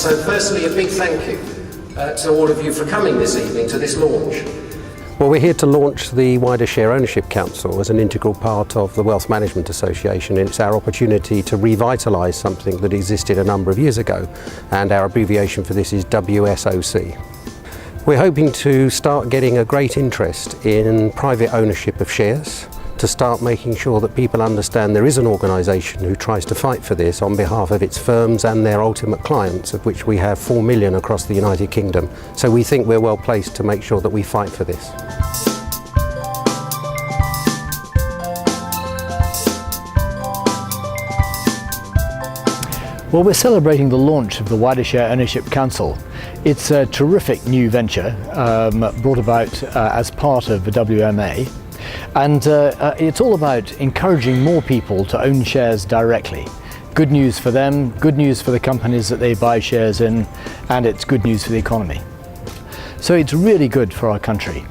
So firstly, a big thank you to all of you for coming this evening to this launch. Well, we're here to launch the Wider Share Ownership Council as an integral part of the Wealth Management Association, and it's our opportunity to revitalise something that existed a number of years ago, and our abbreviation for this is WSOC. We're hoping to start getting a great interest in private ownership of shares, to start making sure that people understand there is an organisation who tries to fight for this on behalf of its firms and their ultimate clients, of which we have 4 million across the United Kingdom. So we think we're well placed to make sure that we fight for this. Well, we're celebrating the launch of the Wider Share Ownership Council. It's a terrific new venture brought about as part of the WMA. And it's all about encouraging more people to own shares directly. Good news for them, good news for the companies that they buy shares in, and it's good news for the economy. So it's really good for our country.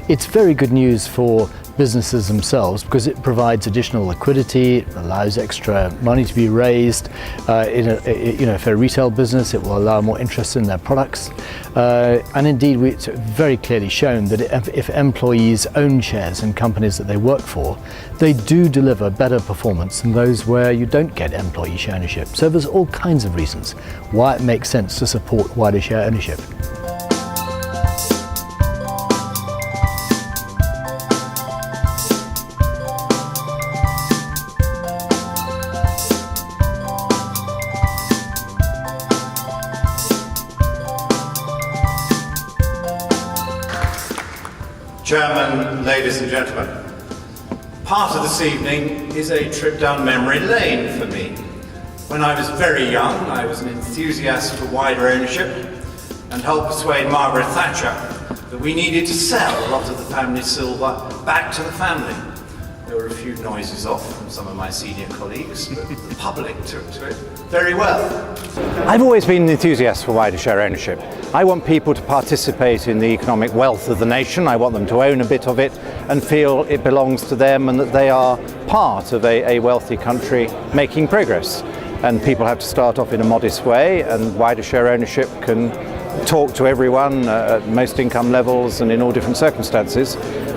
It's very good news for businesses themselves because it provides additional liquidity, it allows extra money to be raised. For a retail business, it will allow more interest in their products. And indeed, it's very clearly shown that if employees own shares in companies that they work for, they do deliver better performance than those where you don't get employee share ownership. So there's all kinds of reasons why it makes sense to support wider share ownership. Chairman, ladies and gentlemen, part of this evening is a trip down memory lane for me. When I was very young, I was an enthusiast for wider ownership and helped persuade Margaret Thatcher that we needed to sell a lot of the family silver back to the family. There were a few noises off from some of my senior colleagues, but the public took to it very well. I've always been an enthusiast for wider share ownership. I want people to participate in the economic wealth of the nation. I want them to own a bit of it and feel it belongs to them and that they are part of a wealthy country making progress. And people have to start off in a modest way, and wider share ownership can talk to everyone at most income levels and in all different circumstances,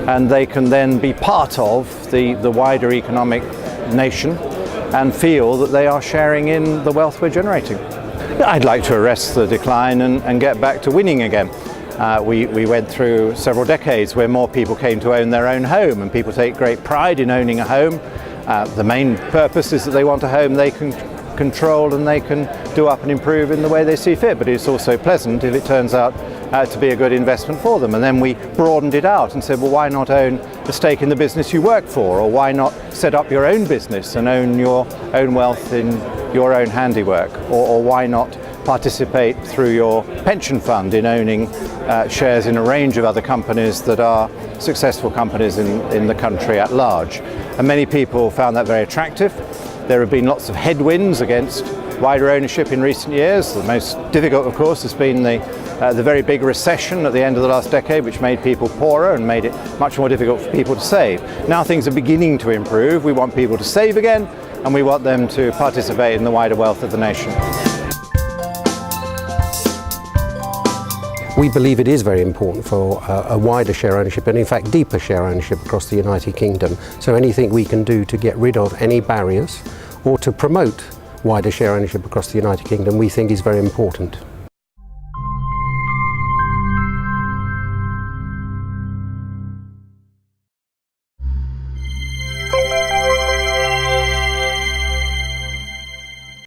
and they can then be part of the wider economic nation and feel that they are sharing in the wealth we're generating. I'd like to arrest the decline and get back to winning again. We went through several decades where more people came to own their own home, and people take great pride in owning a home. The main purpose is that they want a home they can control and they can do up and improve in the way they see fit, but it's also pleasant if it turns out to be a good investment for them. And then we broadened it out and said, well, why not own a stake in the business you work for, or why not set up your own business and own your own wealth in your own handiwork, or why not participate through your pension fund in owning shares in a range of other companies that are successful companies in the country at large. And many people found that very attractive. There have been lots of headwinds against wider ownership in recent years. The most difficult, of course, has been the very big recession at the end of the last decade, which made people poorer and made it much more difficult for people to save. Now things are beginning to improve. We want people to save again, and we want them to participate in the wider wealth of the nation. We believe it is very important for a wider share ownership, and in fact deeper share ownership across the United Kingdom. So anything we can do to get rid of any barriers or to promote wider share ownership across the United Kingdom we think is very important.